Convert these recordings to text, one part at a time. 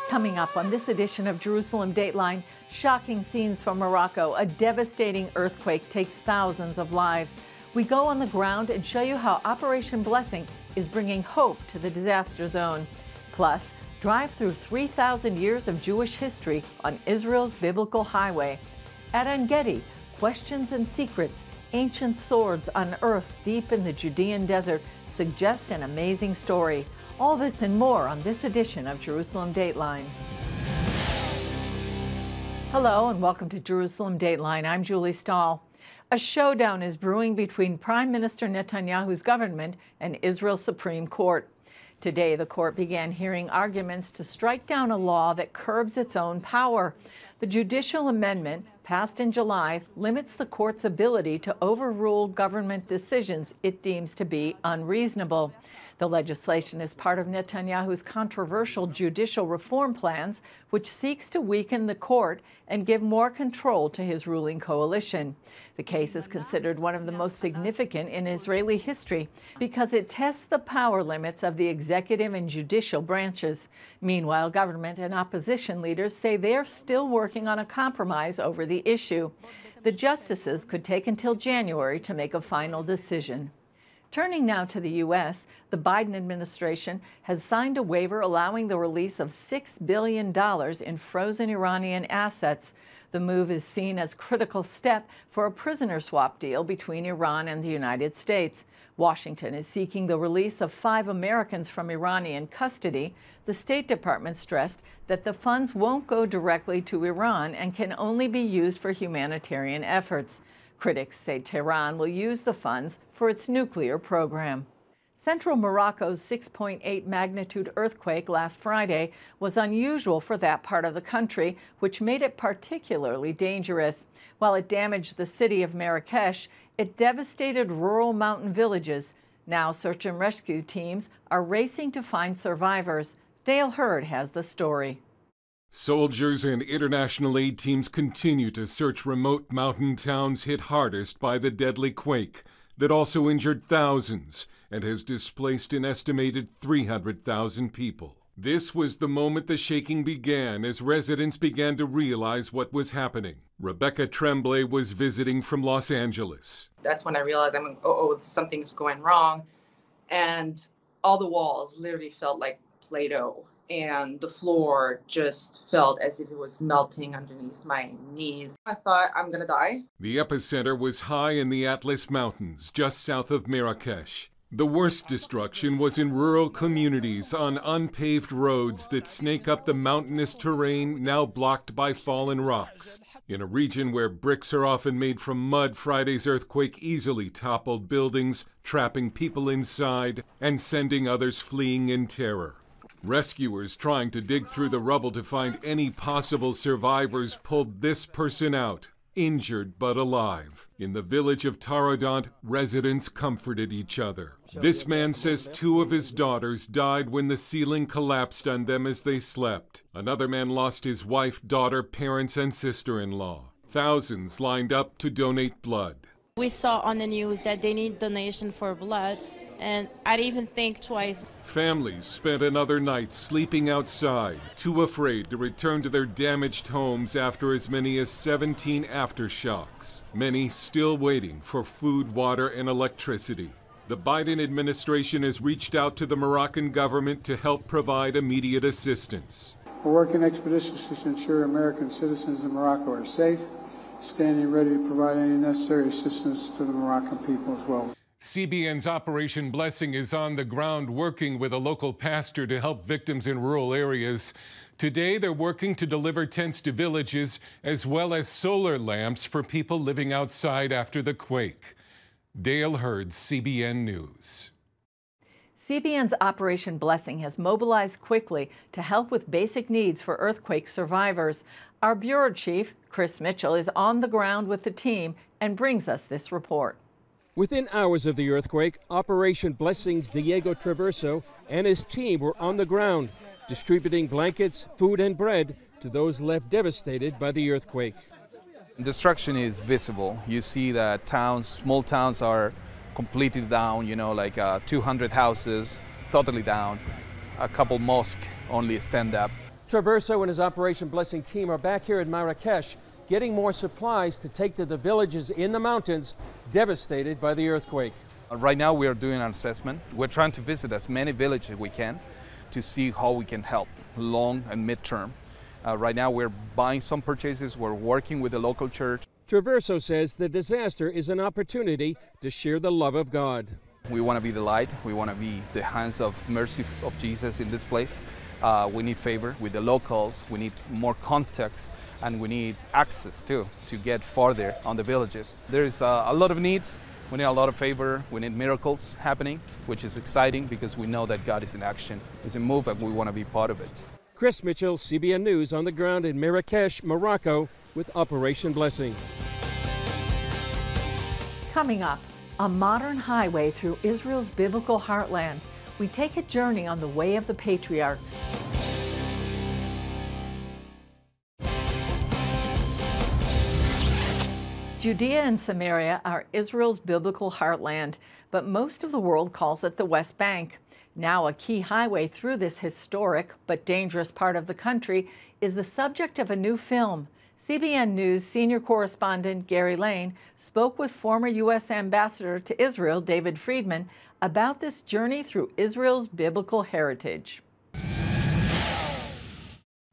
Coming up on this edition of Jerusalem Dateline, shocking scenes from Morocco. A devastating earthquake takes thousands of lives. We go on the ground and show you how Operation Blessing is bringing hope to the disaster zone. Plus, drive through 3,000 years of Jewish history on Israel's biblical highway. At En Gedi, questions and secrets, ancient swords unearthed deep in the Judean desert suggest an amazing story. All this and more on this edition of Jerusalem Dateline. Hello and welcome to Jerusalem Dateline. I'm Julie Stahl. A showdown is brewing between Prime Minister Netanyahu's government and Israel's Supreme Court. Today, the court began hearing arguments to strike down a law that curbs its own power. The judicial amendment, passed in July, limits the court's ability to overrule government decisions it deems to be unreasonable. The legislation is part of Netanyahu's controversial judicial reform plans, which seeks to weaken the court and give more control to his ruling coalition. The case is considered one of the most significant in Israeli history because it tests the power limits of the executive and judicial branches. Meanwhile, government and opposition leaders say they're still working on a compromise over the issue. The justices could take until January to make a final decision. Turning now to the U.S., the Biden administration has signed a waiver allowing the release of $6 billion in frozen Iranian assets. The move is seen as a critical step for a prisoner swap deal between Iran and the United States. Washington is seeking the release of 5 Americans from Iranian custody. The State Department stressed that the funds won't go directly to Iran and can only be used for humanitarian efforts. Critics say Tehran will use the funds for its nuclear program. Central Morocco's 6.8 magnitude earthquake last Friday was unusual for that part of the country, which made it particularly dangerous. While it damaged the city of Marrakesh, it devastated rural mountain villages. Now search and rescue teams are racing to find survivors. Dale Hurd has the story. Soldiers and international aid teams continue to search remote mountain towns hit hardest by the deadly quake that also injured thousands and has displaced an estimated 300,000 people. This was the moment the shaking began as residents began to realize what was happening. Rebecca Tremblay was visiting from Los Angeles. That's when I realized something's going wrong. And all the walls literally felt like Play-Doh. And the floor just felt as if it was melting underneath my knees. I thought, I'm gonna die. The epicenter was high in the Atlas Mountains, just south of Marrakesh. The worst destruction was in rural communities on unpaved roads that snake up the mountainous terrain now blocked by fallen rocks. In a region where bricks are often made from mud, Friday's earthquake easily toppled buildings, trapping people inside and sending others fleeing in terror. Rescuers trying to dig through the rubble to find any possible survivors pulled this person out, injured but alive. In the village of Tarodont, residents comforted each other. This man says 2 of his daughters died when the ceiling collapsed on them as they slept. Another man lost his wife, daughter, parents, and sister-in-law. Thousands lined up to donate blood. We saw on the news that they need donation for blood, and I didn't even think twice. Families spent another night sleeping outside, too afraid to return to their damaged homes after as many as 17 aftershocks. Many still waiting for food, water, and electricity. The Biden administration has reached out to the Moroccan government to help provide immediate assistance. We're working expeditiously to ensure American citizens in Morocco are safe, standing ready to provide any necessary assistance to the Moroccan people as well. CBN's Operation Blessing is on the ground working with a local pastor to help victims in rural areas. Today, they're working to deliver tents to villages as well as solar lamps for people living outside after the quake. Dale Hurd, CBN News. CBN's Operation Blessing has mobilized quickly to help with basic needs for earthquake survivors. Our bureau chief, Chris Mitchell, is on the ground with the team and brings us this report. Within hours of the earthquake, Operation Blessing's Diego Traverso and his team were on the ground, distributing blankets, food, and bread to those left devastated by the earthquake. Destruction is visible. You see that small towns are completely down, 200 houses totally down, a couple mosques only stand up. Traverso and his Operation Blessing team are back here in Marrakesh, getting more supplies to take to the villages in the mountains devastated by the earthquake. Right now we are doing an assessment. We're trying to visit as many villages as we can to see how we can help long and mid-term. Right now we're buying some purchases, we're working with the local church. Traverso says the disaster is an opportunity to share the love of God. We want to be the light, we want to be the hands of mercy of Jesus in this place. We need favor with the locals, we need more context, and we need access too to get farther on the villages. There is a lot of needs, we need a lot of favor, we need miracles happening, which is exciting because we know that God is in action, is in move, and we want to be part of it. Chris Mitchell, CBN News, on the ground in Marrakesh, Morocco, with Operation Blessing. Coming up, a modern highway through Israel's biblical heartland. We take a journey on the way of the patriarchs. Judea and Samaria are Israel's biblical heartland, but most of the world calls it the West Bank. Now, a key highway through this historic but dangerous part of the country is the subject of a new film. CBN News senior correspondent Gary Lane spoke with former U.S. Ambassador to Israel, David Friedman, about this journey through Israel's biblical heritage.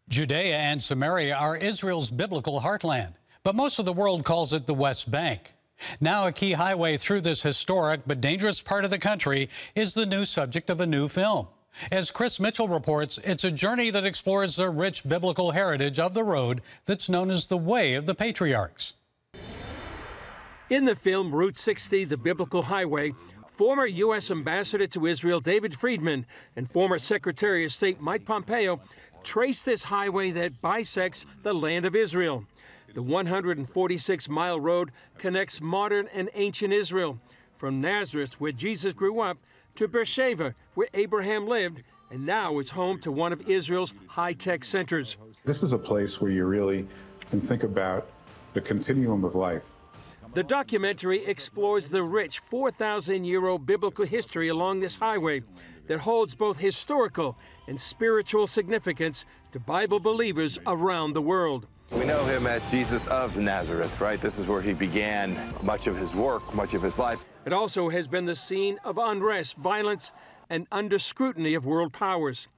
Judea and Samaria are Israel's biblical heartland, but most of the world calls it the West Bank. Now, a key highway through this historic but dangerous part of the country is the new subject of a new film. As Chris Mitchell reports, it's a journey that explores the rich biblical heritage of the road that's known as the Way of the Patriarchs. In the film Route 60, the Biblical Highway, former U.S. Ambassador to Israel David Friedman and former Secretary of State Mike Pompeo trace this highway that bisects the land of Israel. The 146-mile road connects modern and ancient Israel, from Nazareth, where Jesus grew up, to Beersheba, where Abraham lived, and now it's home to one of Israel's high-tech centers. This is a place where you really can think about the continuum of life. The documentary explores the rich 4,000-year-old biblical history along this highway that holds both historical and spiritual significance to Bible believers around the world. We know him as Jesus of Nazareth, right? This is where he began much of his work, much of his life. It also has been the scene of unrest, violence, and under scrutiny of world powers.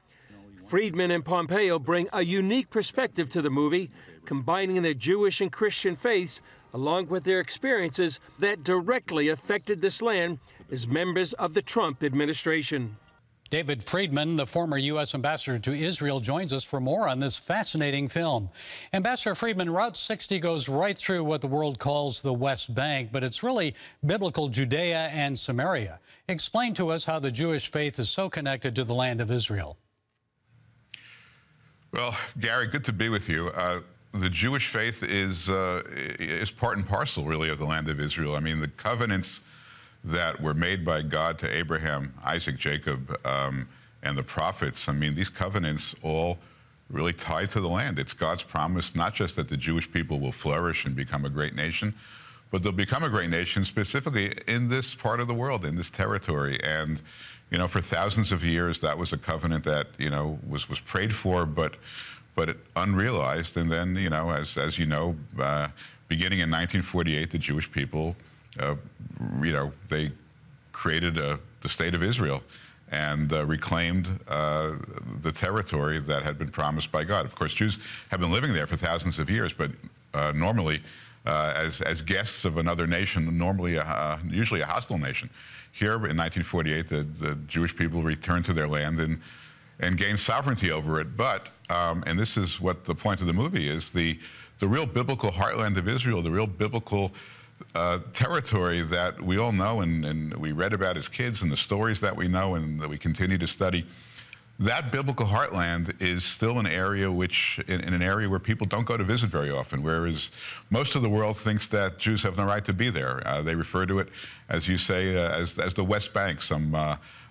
Friedman and Pompeo bring a unique perspective to the movie, combining their Jewish and Christian faiths along with their experiences that directly affected this land as members of the Trump administration. David Friedman, the former U.S. Ambassador to Israel, joins us for more on this fascinating film. Ambassador Friedman, Route 60 goes right through what the world calls the West Bank, but it's really biblical Judea and Samaria. Explain to us how the Jewish faith is so connected to the land of Israel. Well, Gary, good to be with you. The Jewish faith is part and parcel, really, of the land of Israel. I mean, the covenants that were made by God to Abraham, Isaac, Jacob, and the prophets, I mean, these covenants all really tie to the land. It's God's promise, not just that the Jewish people will flourish and become a great nation, but they'll become a great nation specifically in this part of the world, in this territory. And, you know, for thousands of years, that was a covenant that, you know, was prayed for, but unrealized. And then, you know, as you know, beginning in 1948, the Jewish people, you know, they created the state of Israel and reclaimed the territory that had been promised by God. Of course, Jews have been living there for thousands of years, but normally as guests of another nation, normally usually a hostile nation. Here in 1948, the Jewish people returned to their land and gained sovereignty over it. But, and this is what the point of the movie is, the real biblical heartland of Israel, the real biblical territory that we all know and we read about as kids, and the stories that we know and that we continue to study, that biblical heartland is still an area which, in an area where people don't go to visit very often, whereas most of the world thinks that Jews have no right to be there. They refer to it, as you say, as the West Bank, some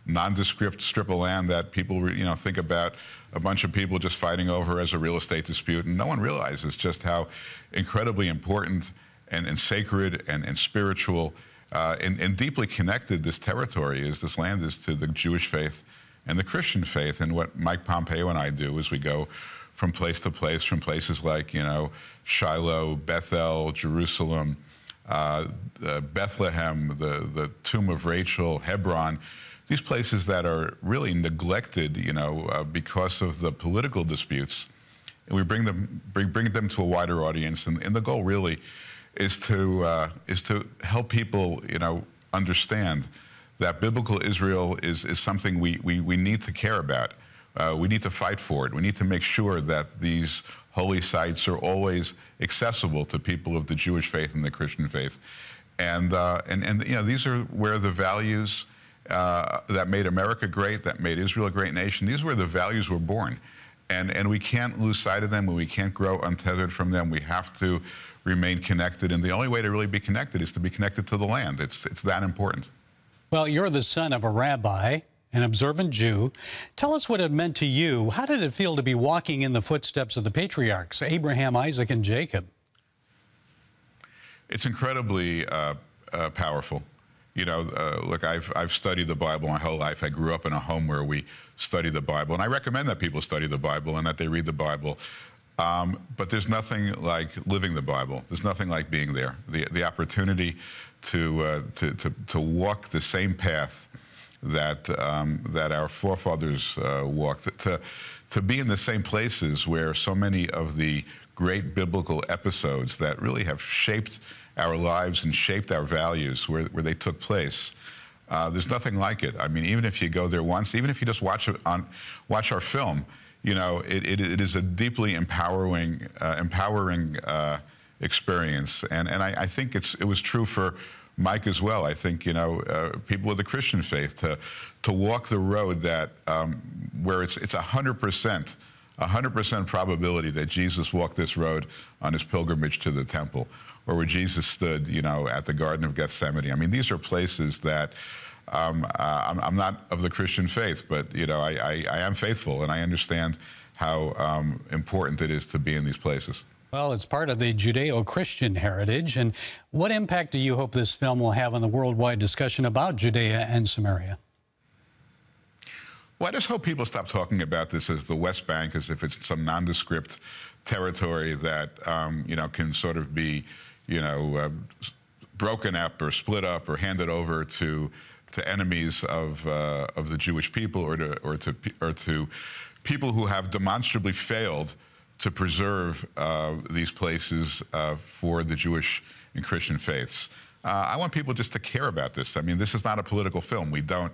nondescript strip of land that people, you know, think about a bunch of people just fighting over as a real estate dispute, and no one realizes just how incredibly important and sacred and spiritual and deeply connected this territory is, this land is, to the Jewish faith and the Christian faith. And what Mike Pompeo and I do is we go from place to place, from places like, Shiloh, Bethel, Jerusalem, Bethlehem, the tomb of Rachel, Hebron, these places that are really neglected, because of the political disputes. And we bring them to a wider audience, and the goal really is to help people, understand that biblical Israel is something we need to care about. We need to fight for it. We need to make sure that these holy sites are always accessible to people of the Jewish faith and the Christian faith. And these are where the values that made America great, that made Israel a great nation, these are where the values were born. And we can't lose sight of them, and we can't grow untethered from them. We have to remain connected, and the only way to really be connected is to be connected to the land. It's that important. Well, you're the son of a rabbi, an observant Jew. Tell us what it meant to you. How did it feel to be walking in the footsteps of the patriarchs, Abraham, Isaac, and Jacob? It's incredibly powerful. Look, I've studied the Bible my whole life. I grew up in a home where we study the Bible, and I recommend that people study the Bible and that they read the Bible. But there's nothing like living the Bible. There's nothing like being there. The opportunity to walk the same path that our forefathers walked, to be in the same places where so many of the great biblical episodes that really have shaped our lives and shaped our values, where they took place. There's nothing like it. I mean, even if you go there once, even if you just watch our film, it is a deeply empowering experience. And I think it was true for Mike as well. I think, people of the Christian faith to walk the road that where it's 100% probability that Jesus walked this road on his pilgrimage to the temple, or where Jesus stood, at the Garden of Gethsemane. I mean, these are places that I'm not of the Christian faith, but I am faithful, and I understand how important it is to be in these places. Well, it's part of the Judeo-Christian heritage. And what impact do you hope this film will have on the worldwide discussion about Judea and Samaria? Well, I just hope people stop talking about this as the West Bank, as if it's some nondescript territory that, can sort of be, broken up or split up or handed over to enemies of the Jewish people, or to people who have demonstrably failed to preserve these places for the Jewish and Christian faiths. I want people just to care about this. I mean, this is not a political film. We don't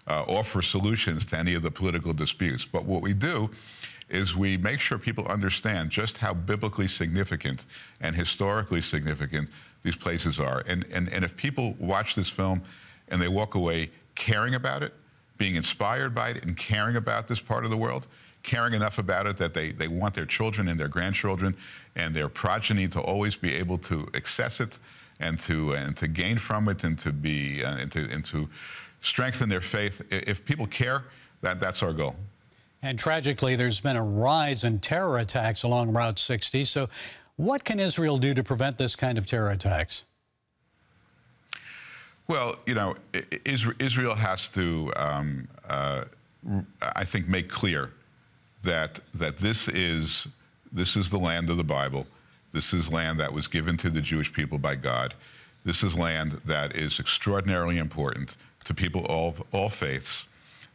offer solutions to any of the political disputes. But what we do is we make sure people understand just how biblically significant and historically significant these places are. And if people watch this film and they walk away caring about it, being inspired by it, and caring about this part of the world, caring enough about it that they want their children and their grandchildren and their progeny to always be able to access it and to gain from it, and to be and to strengthen their faith. If people care, that's our goal. And tragically, there's been a rise in terror attacks along Route 60. So what can Israel do to prevent this kind of terror attacks? Well, Israel has to, I think, make clear that this is the land of the Bible. This is land that was given to the Jewish people by God. This is land that is extraordinarily important to people of all faiths.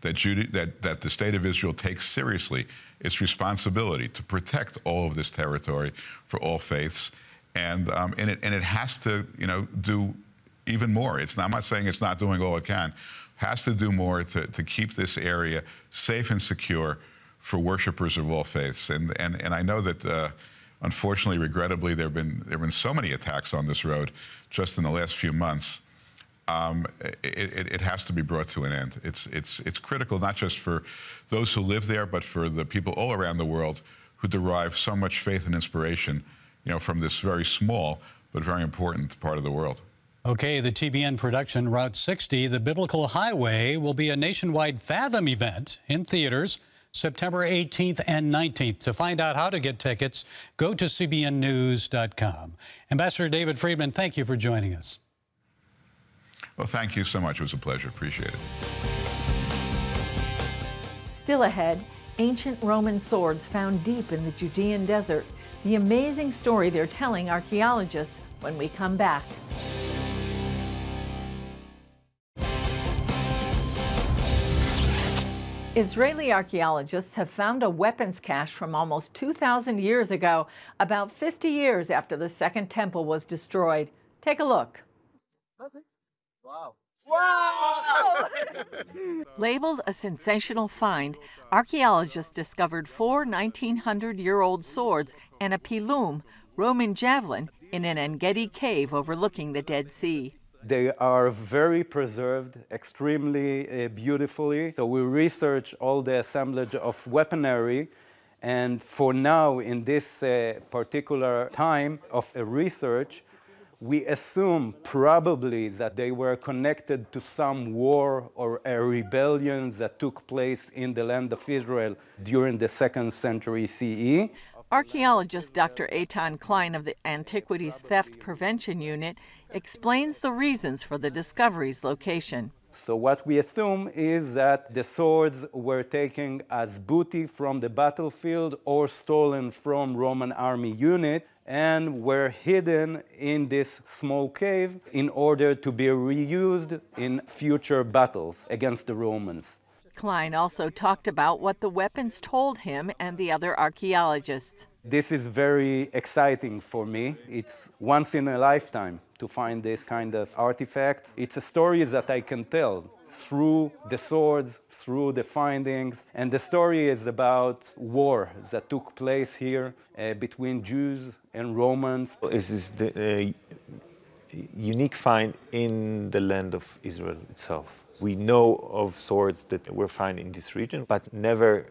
That the state of Israel takes seriously its responsibility to protect all of this territory for all faiths, and it has to do even more. I'm not saying it's not doing all it can. Has to do more to keep this area safe and secure for worshipers of all faiths. And I know that unfortunately, regrettably, there have been so many attacks on this road just in the last few months. It has to be brought to an end. It's critical not just for those who live there, but for the people all around the world who derive so much faith and inspiration, from this very small but very important part of the world. Okay, the TBN production Route 60, the Biblical Highway, will be a nationwide Fathom event in theaters September 18th and 19th. To find out how to get tickets, go to cbnnews.com. Ambassador David Friedman, thank you for joining us. Well, thank you so much. It was a pleasure. Appreciate it. Still ahead, ancient Roman swords found deep in the Judean desert. The amazing story they're telling archaeologists when we come back. Israeli archaeologists have found a weapons cache from almost 2,000 years ago, about 50 years after the Second Temple was destroyed. Take a look. Wow. Wow! Labeled a sensational find, archaeologists discovered 4 1,900-year-old swords and a pilum, Roman javelin, in an En Gedi cave overlooking the Dead Sea. They are very preserved, extremely beautifully. So we research all the assemblage of weaponry, and for now, in this particular time of research, we assume probably that they were connected to some war or a rebellion that took place in the land of Israel during the 2nd century CE. Archaeologist Dr. Eitan Klein of the Antiquities Theft Prevention Unit explains the reasons for the discovery's location. So what we assume is that the swords were taken as booty from the battlefield or stolen from Roman army unit and were hidden in this small cave in order to be reused in future battles against the Romans. Klein also talked about what the weapons told him and the other archaeologists. This is very exciting for me. It's once in a lifetime to find this kind of artifacts. It's a story that I can tell through the swords, through the findings. And the story is about war that took place here between Jews and Romans. This is the unique find in the land of Israel itself. We know of swords that were found in this region, but never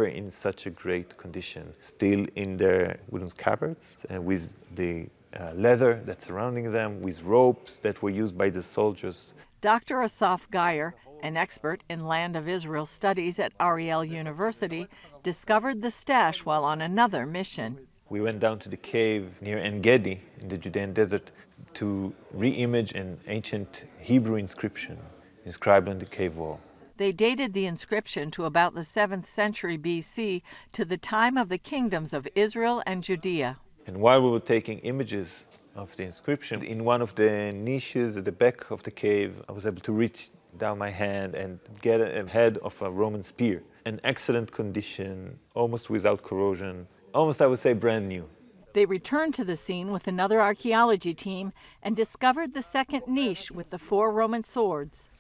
in such a great condition. Still in their wooden scabbards, with the leather that's surrounding them, with ropes that were used by the soldiers. Dr. Asaf Geyer, an expert in Land of Israel studies at Ariel University, discovered the stash while on another mission. We went down to the cave near En Gedi in the Judean desert to re-image an ancient Hebrew inscription inscribed on the cave wall. They dated the inscription to about the 7th century BC, to the time of the kingdoms of Israel and Judea. And while we were taking images of the inscription, in one of the niches at the back of the cave, I was able to reach down my hand and get a head of a Roman spear. In excellent condition, almost without corrosion, almost I would say brand new. They returned to the scene with another archaeology team and discovered the second niche with the 4 Roman swords.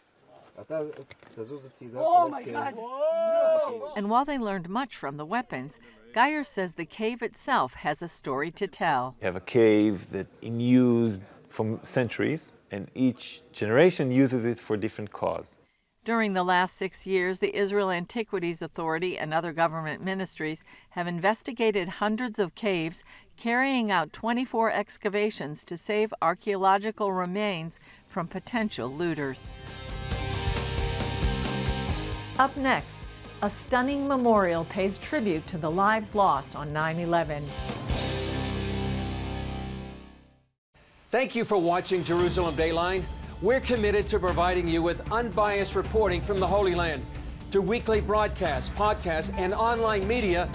Oh my God! And while they learned much from the weapons, Geyer says the cave itself has a story to tell. You have a cave that's in use for centuries, and each generation uses it for different cause. During the last 6 years, the Israel Antiquities Authority and other government ministries have investigated hundreds of caves, carrying out 24 excavations to save archaeological remains from potential looters. Up next, a stunning memorial pays tribute to the lives lost on 9/11. Thank you for watching Jerusalem Dateline. We're committed to providing you with unbiased reporting from the Holy Land. Through weekly broadcasts, podcasts, and online media,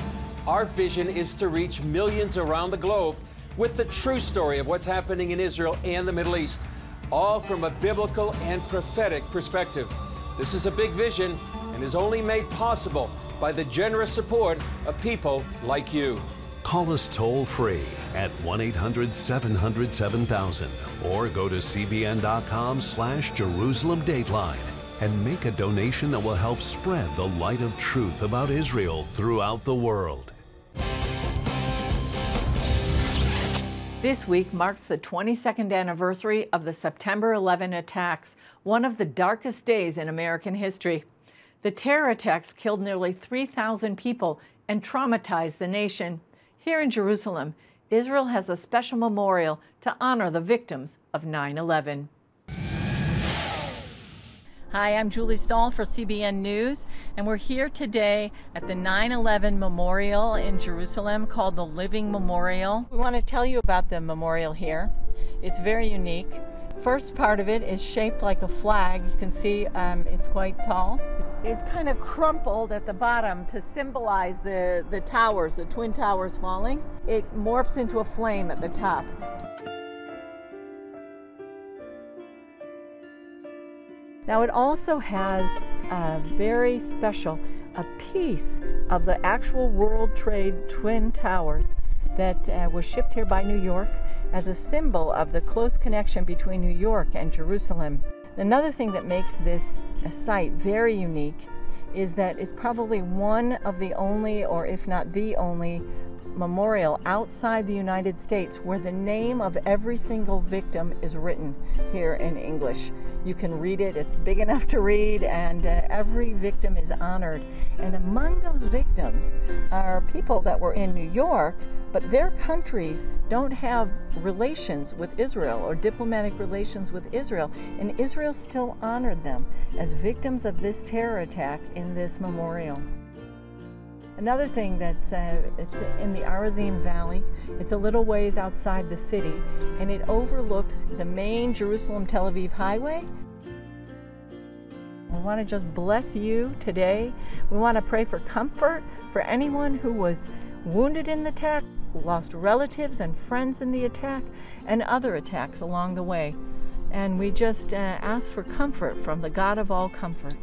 our vision is to reach millions around the globe with the true story of what's happening in Israel and the Middle East, all from a biblical and prophetic perspective. This is a big vision and is only made possible by the generous support of people like you. Call us toll-free at 1-800-700-7000 or go to cbn.com/Jerusalem Dateline and make a donation that will help spread the light of truth about Israel throughout the world. This week marks the 22nd anniversary of the September 11 attacks, one of the darkest days in American history. The terror attacks killed nearly 3,000 people and traumatized the nation. Here in Jerusalem, Israel has a special memorial to honor the victims of 9/11. Hi, I'm Julie Stahl for CBN News, and we're here today at the 9/11 Memorial in Jerusalem called the Living Memorial. We want to tell you about the memorial here. It's very unique. First part of it is shaped like a flag. You can see it's quite tall. is kind of crumpled at the bottom to symbolize the towers, the Twin Towers falling. It morphs into a flame at the top. Now it also has a very special, a piece of the actual World Trade Twin Towers that was shipped here by New York as a symbol of the close connection between New York and Jerusalem. Another thing that makes this site very unique is that it's probably one of the only, or if not the only, memorial outside the United States where the name of every single victim is written here in English. You can read it, it's big enough to read, and every victim is honored. And among those victims are people that were in New York, but their countries don't have relations with Israel or diplomatic relations with Israel, and Israel still honored them as victims of this terror attack in this memorial. Another thing that's it's in the Arazim Valley. It's a little ways outside the city, and it overlooks the main Jerusalem-Tel Aviv highway. We want to just bless you today. We want to pray for comfort for anyone who was wounded in the attack, lost relatives and friends in the attack, and other attacks along the way. And we just ask for comfort from the God of all comfort.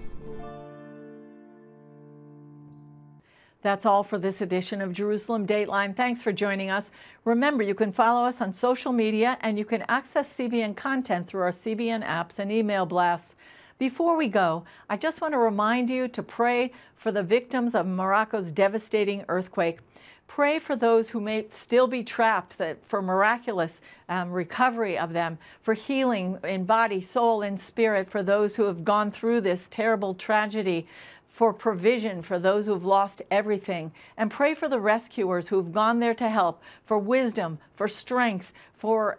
That's all for this edition of Jerusalem Dateline. Thanks for joining us. Remember, you can follow us on social media, and you can access CBN content through our CBN apps and email blasts. Before we go, I just want to remind you to pray for the victims of Morocco's devastating earthquake. Pray for those who may still be trapped, for miraculous recovery of them, for healing in body, soul, and spirit for those who have gone through this terrible tragedy, for provision for those who have lost everything, and pray for the rescuers who have gone there to help, for wisdom, for strength, for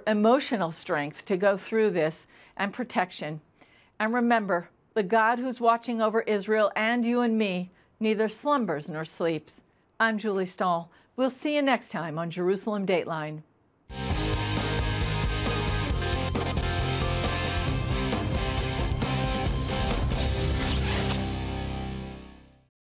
emotional strength to go through this, and protection. And remember, the God who's watching over Israel and you and me neither slumbers nor sleeps. I'm Julie Stahl. We'll see you next time on Jerusalem Dateline.